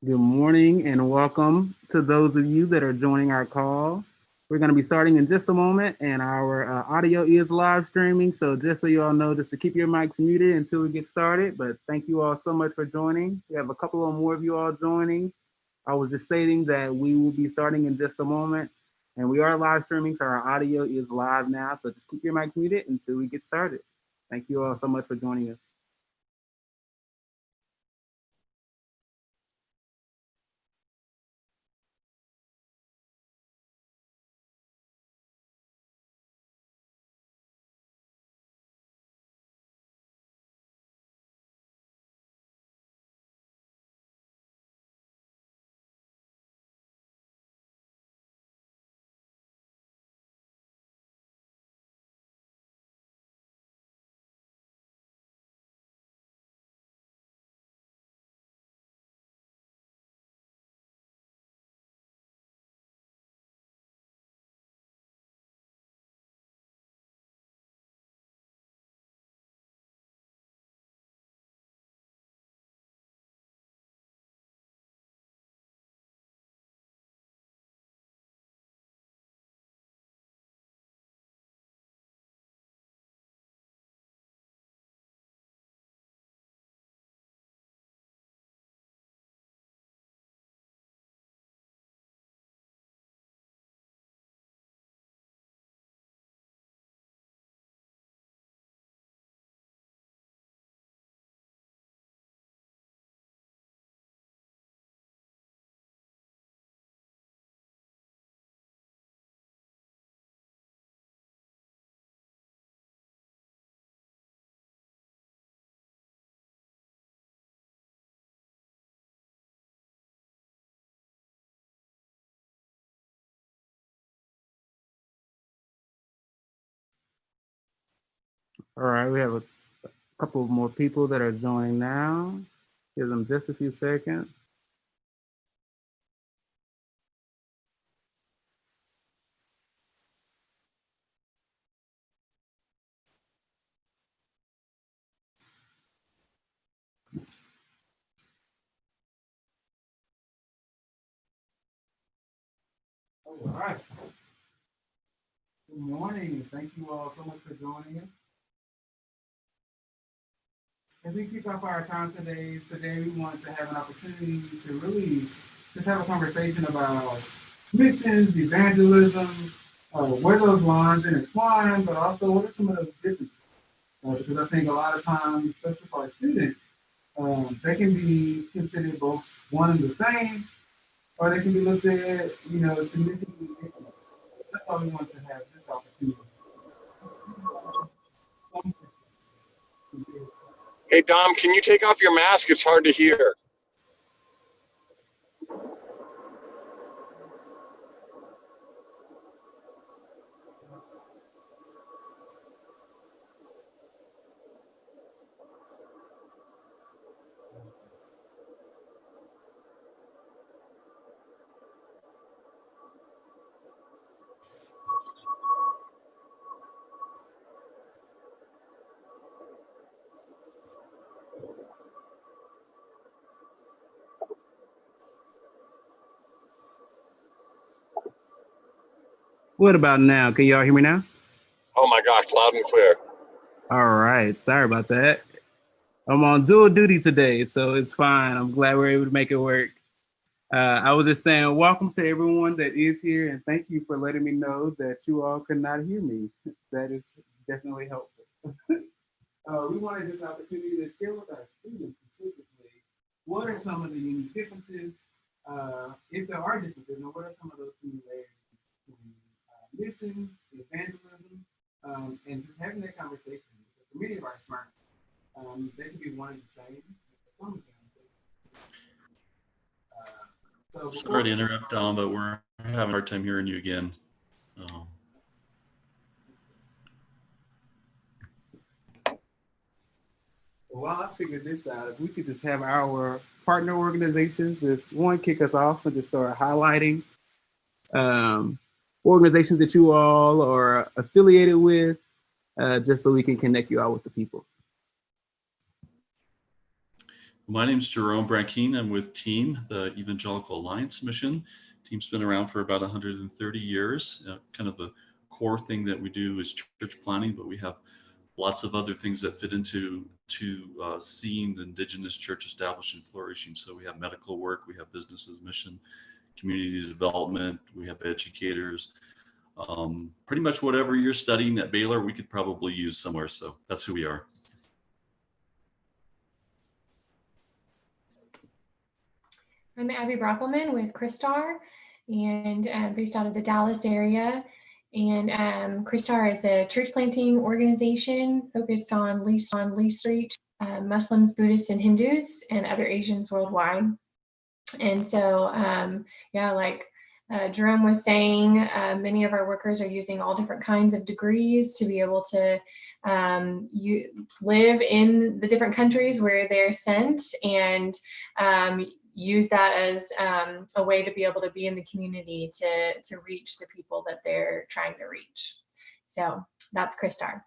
Good morning and welcome to those of you that are joining our call. We're going to be starting in just a moment, and our audio is live streaming. So, just so you all know, just to keep your mics muted until we get started. But thank you all so much for joining. We have a couple of more of you all joining. I was just stating that we will be starting in just a moment, and we are live streaming, so our audio is live now. So, just keep your mics muted until we get started. Thank you all so much for joining us. All right, we have a couple more people that are joining now. Give them just a few seconds. All right. Good morning. Thank you all so much for joining us. As we kick off our time today we want to have an opportunity to really just have a conversation about missions, evangelism, where those lines intertwine, but also what are some of those differences? Because I think a lot of times, especially for our students, they can be considered both one and the same, or they can be looked at, significantly different. That's why we want to have this opportunity. Hey, Dom, can you take off your mask? It's hard to hear. What about now? Can y'all hear me now? Oh my gosh, loud and clear. All right. Sorry about that. I'm on dual duty today, so it's fine. I'm glad we're able to make it work. I was just saying, welcome to everyone that is here, and thank you for letting me know that you all could not hear me. That is definitely helpful. We wanted this opportunity to share with our students specifically what are some of the unique differences, if there are differences, and what are some of those similarities between missions, evangelism, and just having that conversation. Because for many of our smart, they can be one and the same. Some of them. So Sorry before to interrupt, Dom, but we're having a hard time hearing you again. while I figured this out, if we could just have our partner organizations just one kick us off and just start highlighting um, organizations that you all are affiliated with, just so we can connect you out with the people. My name is Jerome Brankeen. I'm with TEAM, the Evangelical Alliance Mission. TEAM's been around for about 130 years. Kind of the core thing that we do is church planning, but we have lots of other things that fit into seeing the indigenous church established and flourishing. So we have medical work, we have businesses, mission, community development, we have educators. Pretty much whatever you're studying at Baylor, we could probably use somewhere. So that's who we are. I'm Abby Brockelman with Christar, and based out of the Dallas area. And Christar is a church planting organization focused on least reach Muslims, Buddhists, and Hindus, and other Asians worldwide. And so, yeah, like Jerome was saying, many of our workers are using all different kinds of degrees to be able to live in the different countries where they're sent, and use that as a way to be able to be in the community to reach the people that they're trying to reach. So that's Christar.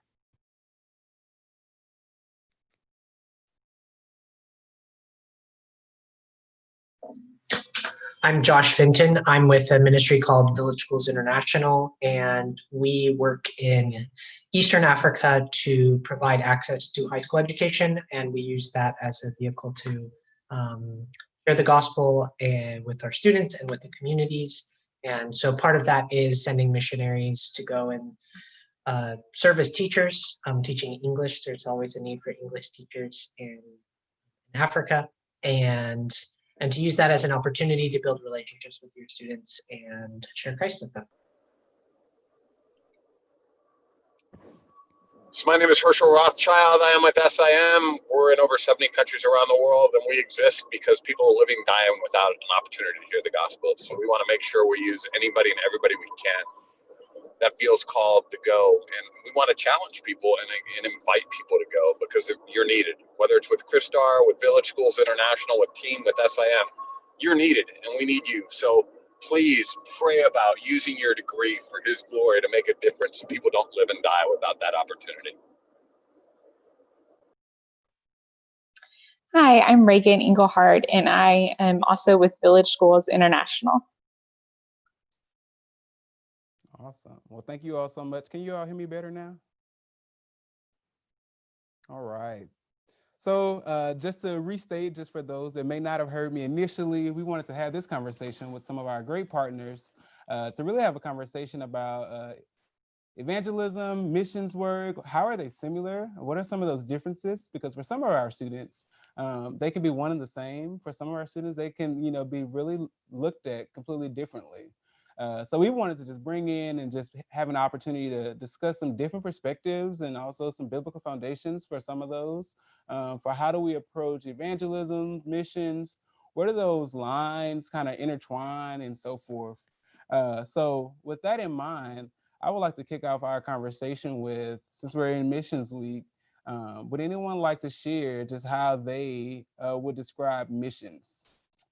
I'm Josh Vinton. I'm with a ministry called Village Schools International, and we work in Eastern Africa to provide access to high school education, and we use that as a vehicle to share the gospel with our students and with the communities. And so part of that is sending missionaries to go and serve as teachers, teaching English. There's always a need for English teachers in Africa, and to use that as an opportunity to build relationships with your students and share Christ with them. So my name is Herschel Rothschild. I am with SIM. We're in over 70 countries around the world, and we exist because people are living, dying without an opportunity to hear the gospel. So we want to make sure we use anybody and everybody we can that feels called to go. And we want to challenge people and invite people to go because you're needed. Whether it's with Christar, with Village Schools International, with TEAM, with SIM, you're needed and we need you. So please pray about using your degree for His glory to make a difference so people don't live and die without that opportunity. Hi, I'm Reagan Engelhardt, and I am also with Village Schools International. Awesome. Well, thank you all so much. Can you all hear me better now? All right. So just to restate, just for those that may not have heard me initially, we wanted to have this conversation with some of our great partners to really have a conversation about evangelism, missions work. How are they similar? What are some of those differences? Because for some of our students, they can be one and the same. For some of our students, they can, be really looked at completely differently. So we wanted to just bring in and just have an opportunity to discuss some different perspectives and also some biblical foundations for some of those, for how do we approach evangelism, missions, where do those lines kind of intertwine and so forth. So with that in mind, I would like to kick off our conversation with, since we're in Missions Week, would anyone like to share just how they would describe missions?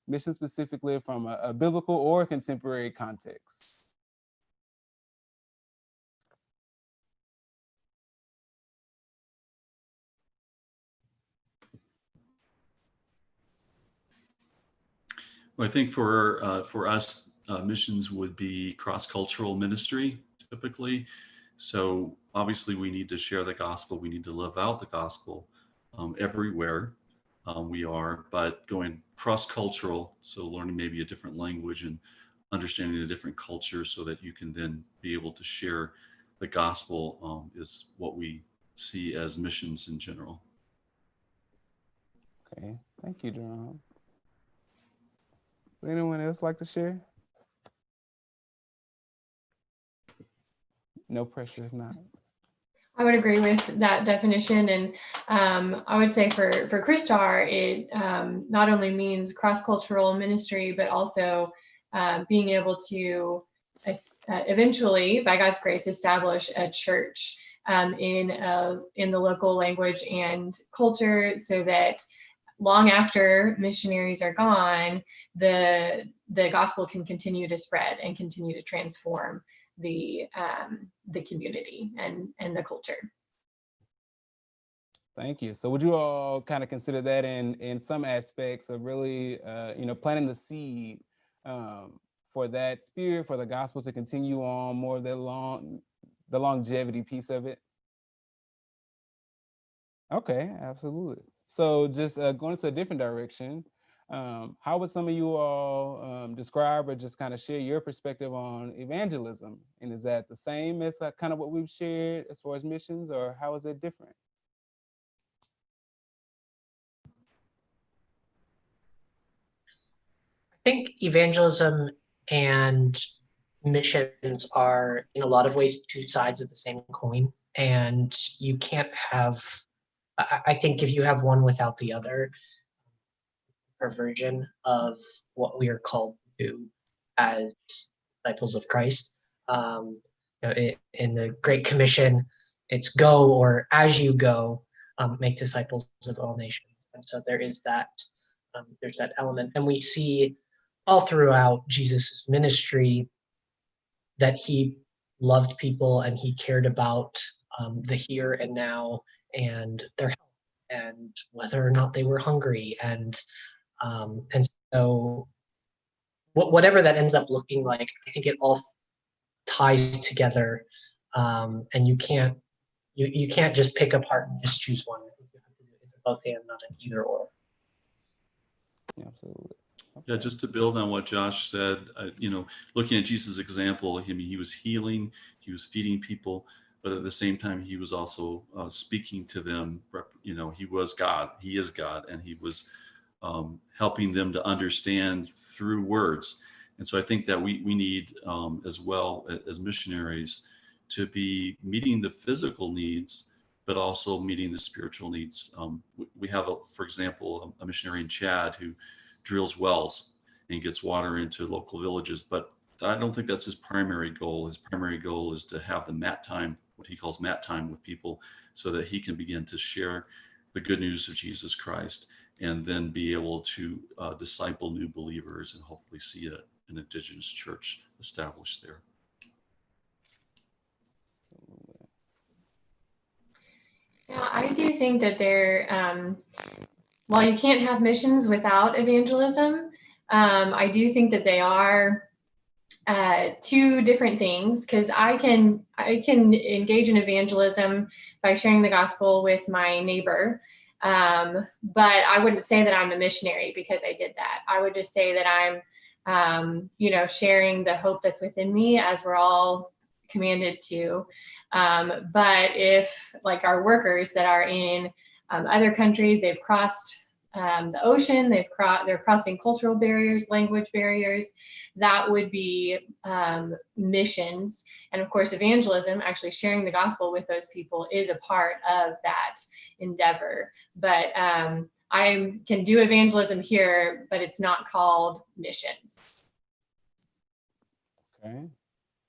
Missions specifically from a biblical or contemporary context. Well, I think for us, missions would be cross-cultural ministry typically. So obviously we need to share the gospel. We need to live out the gospel everywhere we are, but going cross-cultural, so learning maybe a different language and understanding a different culture so that you can then be able to share the gospel is what we see as missions in general. Okay, thank you, Jerome. Would anyone else like to share? No pressure if not. I would agree with that definition, and I would say for Christar, it not only means cross-cultural ministry, but also being able to eventually, by God's grace, establish a church in the local language and culture, so that long after missionaries are gone, the gospel can continue to spread and continue to transform the community and the culture. Thank you. So would you all kind of consider that in some aspects of really, planting the seed for that spirit, for the gospel to continue on, more of the longevity piece of it? Okay, absolutely. So just going into a different direction, how would some of you all describe or just kind of share your perspective on evangelism? And is that the same as kind of what we've shared as far as missions, or how is it different? I think evangelism and missions are in a lot of ways two sides of the same coin, and you can't have, I think if you have one without the other, perversion of what we are called to do as disciples of Christ. In the Great Commission, it's go, or as you go, make disciples of all nations. And so there is that, there's that element. And we see all throughout Jesus' ministry that he loved people and he cared about the here and now and their health and whether or not they were hungry. And so whatever that ends up looking like, I think it all ties together, and you can't just pick apart and just choose one. I think you have to do it. It's a both and, not an either or. Yeah, absolutely. Okay. Yeah, just to build on what Josh said, looking at Jesus' example, he was healing, he was feeding people, but at the same time, he was also speaking to them. He was God, he is God, and he was helping them to understand through words. And so I think that we need, as well as missionaries, to be meeting the physical needs, but also meeting the spiritual needs. We have, for example, a missionary in Chad who drills wells and gets water into local villages, but I don't think that's his primary goal. His primary goal is to have the mat time, what he calls mat time, with people, so that he can begin to share the good news of Jesus Christ, and then be able to disciple new believers and hopefully see an indigenous church established there. Yeah, I do think that while you can't have missions without evangelism, I do think that they are two different things, because I can engage in evangelism by sharing the gospel with my neighbor, but I wouldn't say that I'm a missionary because I did that. I would just say that I'm sharing the hope that's within me, as we're all commanded to. But if, like, our workers that are in other countries, they've crossed the ocean, they're crossing cultural barriers, language barriers, that would be missions. And of course, evangelism, actually sharing the gospel with those people, is a part of that endeavor. But I can do evangelism here, but it's not called missions. Okay.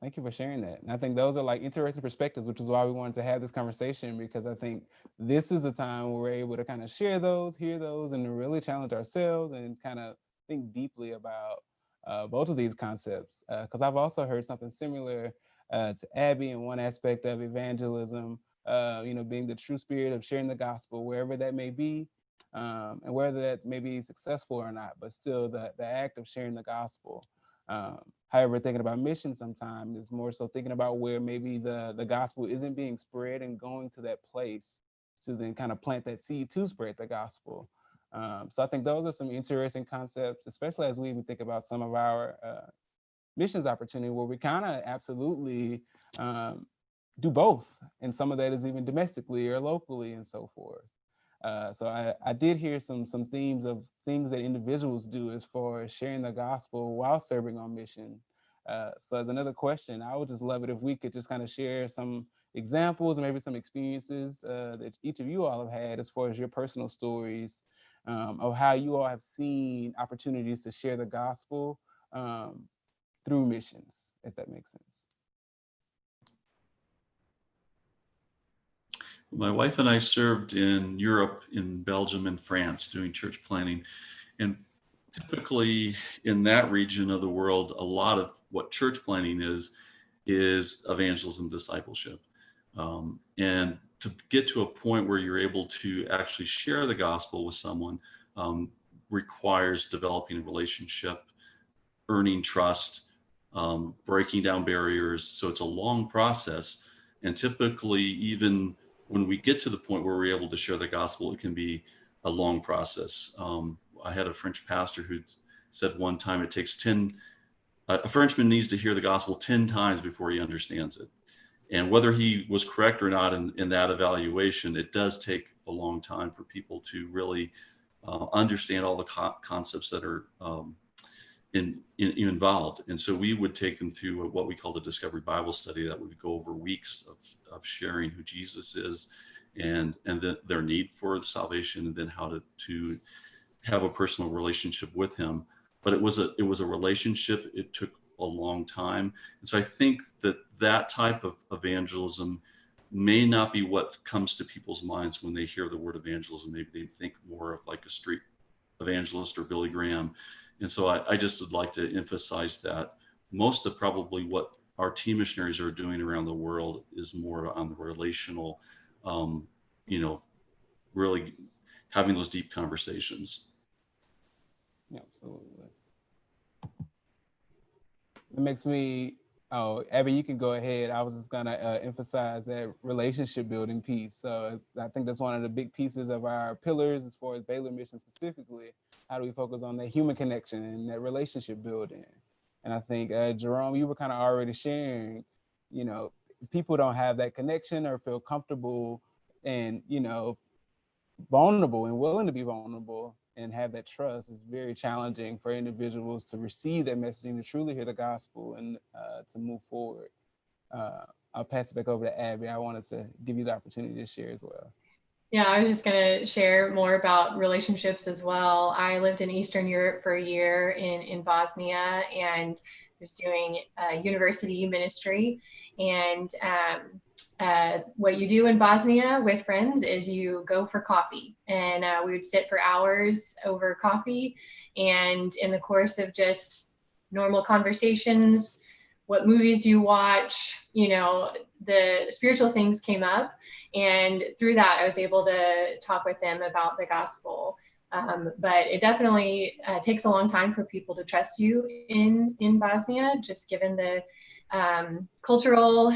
Thank you for sharing that. And I think those are like interesting perspectives, which is why we wanted to have this conversation, because I think this is a time where we're able to kind of share those, hear those, and to really challenge ourselves and kind of think deeply about both of these concepts. Because I've also heard something similar to Abby in one aspect of evangelism, being the true spirit of sharing the gospel, wherever that may be, and whether that may be successful or not, but still the act of sharing the gospel. However, thinking about mission sometimes is more so thinking about where maybe the gospel isn't being spread, and going to that place to then kind of plant that seed to spread the gospel. So I think those are some interesting concepts, especially as we even think about some of our missions opportunity, where we kind of absolutely do both. And some of that is even domestically or locally and so forth. So I did hear some themes of things that individuals do as far as sharing the gospel while serving on mission. So as another question, I would just love it if we could just kind of share some examples and maybe some experiences that each of you all have had as far as your personal stories of how you all have seen opportunities to share the gospel through missions, if that makes sense. My wife and I served in Europe, in Belgium and France, doing church planning. And typically in that region of the world, a lot of what church planning is evangelism, discipleship. And to get to a point where you're able to actually share the gospel with someone requires developing a relationship, earning trust, breaking down barriers. So it's a long process. And typically, even when we get to the point where we're able to share the gospel, it can be a long process. I had a French pastor who said one time it takes a Frenchman needs to hear the gospel 10 times before he understands it. And whether he was correct or not in that evaluation, it does take a long time for people to really understand all the concepts that are involved. And so we would take them through what we call the Discovery Bible Study that would go over weeks of sharing who Jesus is and their need for salvation, and then how to have a personal relationship with him. But it was a relationship. It took a long time. And so I think that type of evangelism may not be what comes to people's minds when they hear the word evangelism. Maybe they think more of like a street evangelist or Billy Graham. And so I just would like to emphasize that most of probably what our team missionaries are doing around the world is more on the relational, really having those deep conversations. Yeah, absolutely. It makes me, Abby, you can go ahead. I was just gonna emphasize that relationship building piece. So I think that's one of the big pieces of our pillars as far as Baylor Missions specifically. How do we focus on that human connection and that relationship building? And I think, Jerome, you were kind of already sharing, if people don't have that connection or feel comfortable and, vulnerable and willing to be vulnerable and have that trust, is very challenging for individuals to receive that messaging, to truly hear the gospel and to move forward. I'll pass it back over to Abby. I wanted to give you the opportunity to share as well. Yeah, I was just going to share more about relationships as well. I lived in Eastern Europe for a year in Bosnia and was doing university ministry. And what you do in Bosnia with friends is you go for coffee, and we would sit for hours over coffee. And in the course of just normal conversations, what movies do you watch? The spiritual things came up. And through that, I was able to talk with them about the gospel. But it definitely takes a long time for people to trust you in Bosnia, just given the cultural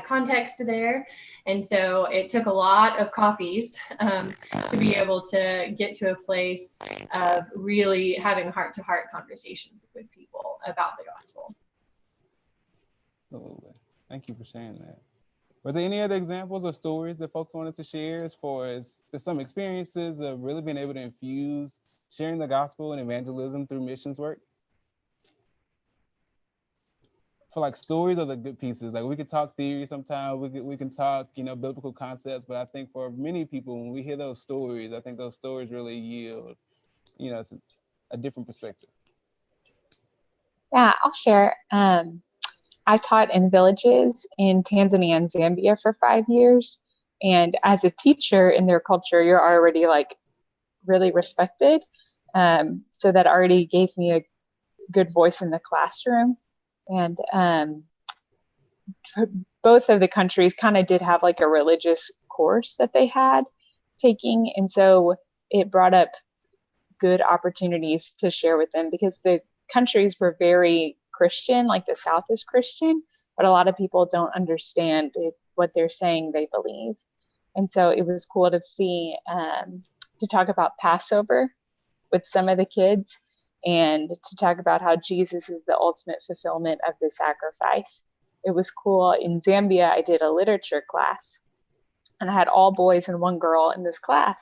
context there. And so it took a lot of coffees to be able to get to a place of really having heart-to-heart conversations with people about the gospel. Absolutely. Thank you for sharing that. Were there any other examples or stories that folks wanted to share as far as there's some experiences of really being able to infuse sharing the gospel and evangelism through missions work? For like stories are the good pieces. Like we could talk theory sometimes, we can talk, biblical concepts, but I think for many people, when we hear those stories, I think those stories really yield, a different perspective. Yeah, I'll share. I taught in villages in Tanzania and Zambia for 5 years. And as a teacher in their culture, you're already like really respected. So that already gave me a good voice in the classroom. And both of the countries kind of did have like a religious course that they had taking. And so it brought up good opportunities to share with them, because the countries were very Christian, like the South is Christian, but a lot of people don't understand what they're saying they believe. And so it was cool to see, to talk about Passover with some of the kids, and to talk about how Jesus is the ultimate fulfillment of the sacrifice. It was cool. In Zambia, I did a literature class, and I had all boys and one girl in this class.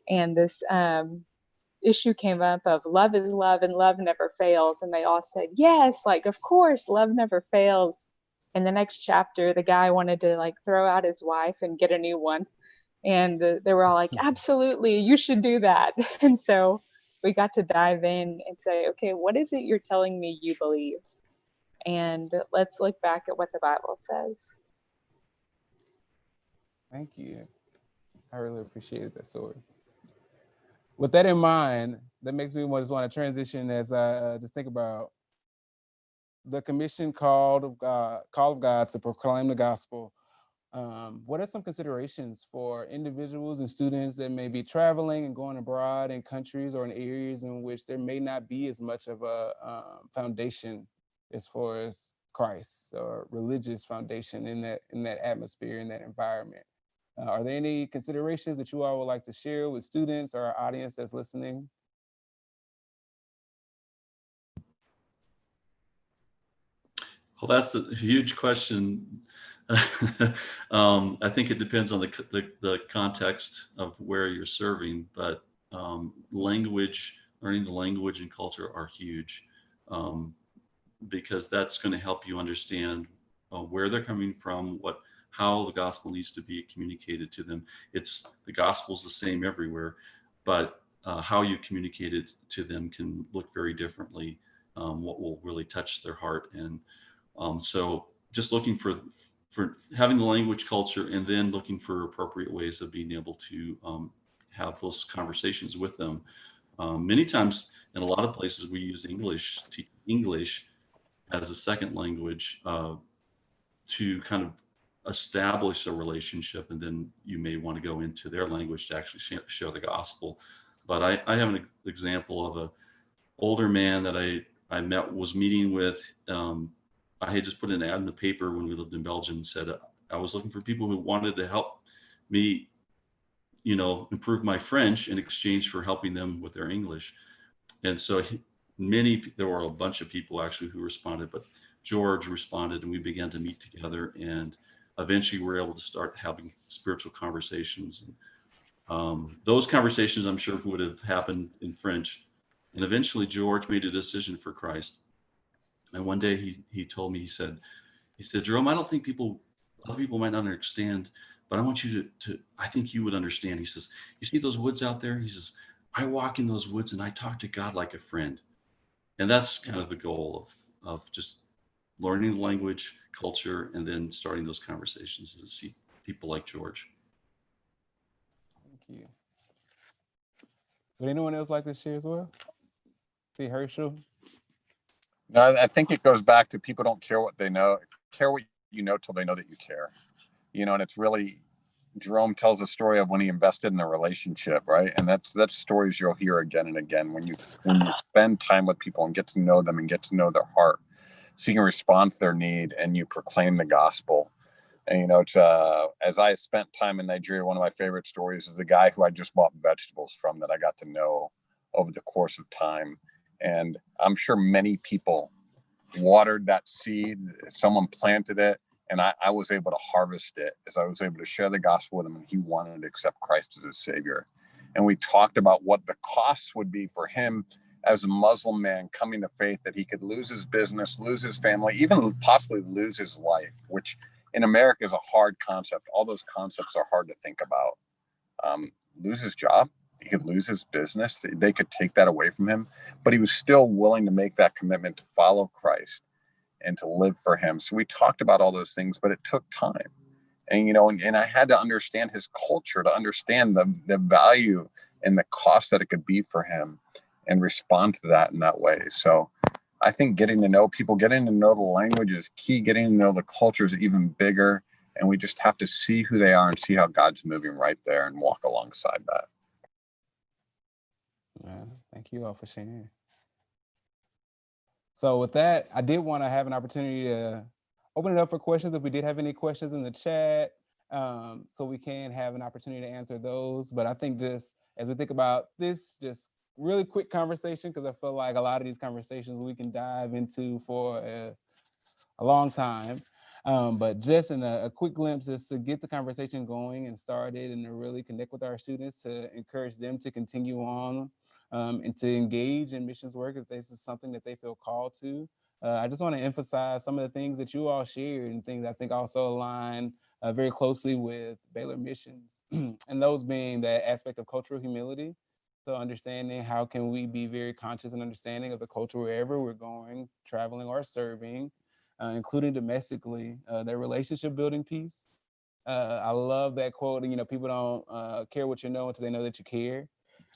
And this issue came up of love is love and love never fails. And they all said, yes, like, of course, love never fails. And the next chapter, the guy wanted to like throw out his wife and get a new one. And they were all like, absolutely, you should do that. And so we got to dive in and say, okay, what is it you're telling me you believe? And let's look back at what the Bible says. Thank you. I really appreciated that story. With that in mind, that makes me just want to transition as I just think about the commission call of God to proclaim the gospel. what are some considerations for individuals and students that may be traveling and going abroad in countries or in areas in which there may not be as much of a foundation as far as Christ or religious foundation in that atmosphere, in that environment? Are there any considerations that you all would like to share with students or our audience that's listening? Well, that's a huge question. I think it depends on the context of where you're serving, but learning the language and culture are huge, because that's going to help you understand where they're coming from, how the gospel needs to be communicated to them. The gospel's the same everywhere, but how you communicate it to them can look very differently. What will really touch their heart, and so just looking for having the language culture, and then looking for appropriate ways of being able to have those conversations with them. Many times in a lot of places we use English as a second language to kind of establish a relationship, and then you may want to go into their language to actually share the gospel. But I have an example of a older man that I was meeting with. I had just put an ad in the paper when we lived in Belgium and said I was looking for people who wanted to help me, improve my French in exchange for helping them with their English. And so there were a bunch of people actually who responded, but George responded, and we began to meet together, and eventually we were able to start having spiritual conversations. And those conversations, I'm sure, would have happened in French. And eventually George made a decision for Christ. And one day he told me, he said, Jerome, I don't think other people might not understand, but I want you I think you would understand. He says, you see those woods out there? He says, I walk in those woods and I talk to God like a friend. And that's kind of the goal of just learning the language, culture, and then starting those conversations to see people like George. Thank you. Would anyone else like to share as well? See, Herschel? No, I think it goes back to people don't care what they know, care what you know till they know that you care. And it's really, Jerome tells a story of when he invested in a relationship, right? And that's stories you'll hear again and again when you spend time with people and get to know them and get to know their heart, so you can respond to their need and you proclaim the gospel. And it's as I spent time in Nigeria, one of my favorite stories is the guy who I just bought vegetables from that I got to know over the course of time. And I'm sure many people watered that seed, someone planted it, and I was able to harvest it as I was able to share the gospel with him, and he wanted to accept Christ as his savior. And we talked about what the costs would be for him as a Muslim man coming to faith, that he could lose his business, lose his family, even possibly lose his life, which in America is a hard concept. All those concepts are hard to think about. Lose his job, he could lose his business, they could take that away from him, but he was still willing to make that commitment to follow Christ and to live for him. So we talked about all those things, but it took time. And, and I had to understand his culture to understand the value and the cost that it could be for him and respond to that in that way. So I think getting to know people, getting to know the language is key. Getting to know the culture is even bigger. And we just have to see who they are and see how God's moving right there and walk alongside that. Yeah, thank you all for sharing. So with that, I did want to have an opportunity to open it up for questions if we did have any questions in the chat, so we can have an opportunity to answer those. But I think just as we think about this, just really quick conversation, because I feel like a lot of these conversations we can dive into for a long time. But just in a quick glimpse, just to get the conversation going and started and to really connect with our students, to encourage them to continue on and to engage in missions work if this is something that they feel called to. I just want to emphasize some of the things that you all shared and things I think also align very closely with Baylor Missions, and those being that aspect of cultural humility. So understanding how can we be very conscious and understanding of the culture wherever we're going, traveling or serving, including domestically, their relationship building piece. I love that quote, people don't care what you know until they know that you care.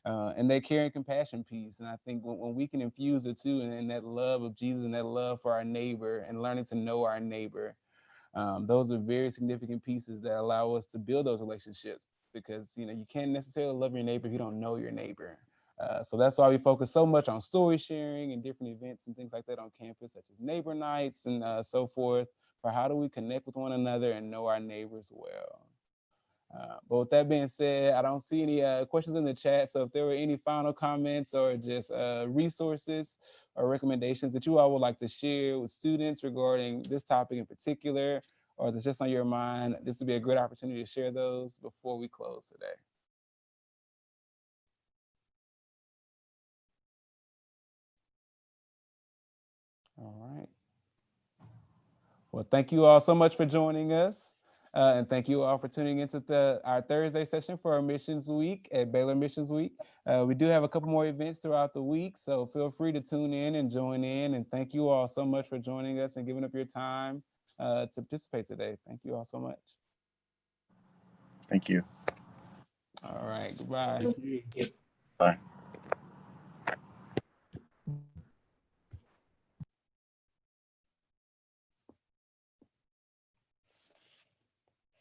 And that care and compassion piece. And I think when we can infuse the two, and that love of Jesus and that love for our neighbor and learning to know our neighbor, Those are very significant pieces that allow us to build those relationships, because you can't necessarily love your neighbor if you don't know your neighbor. So that's why we focus so much on story sharing and different events and things like that on campus, such as neighbor nights and so forth, for how do we connect with one another and know our neighbors well. But with that being said, I don't see any questions in the chat. So if there were any final comments or just resources or recommendations that you all would like to share with students regarding this topic in particular, or if it's just on your mind, this would be a great opportunity to share those before we close today. All right. Well, thank you all so much for joining us. And thank you all for tuning into our Thursday session for our Missions Week at Baylor Missions Week. We do have a couple more events throughout the week, so feel free to tune in and join in. And thank you all so much for joining us and giving up your time to participate today. Thank you all so much. Thank you. All right, goodbye. Thank you. Bye.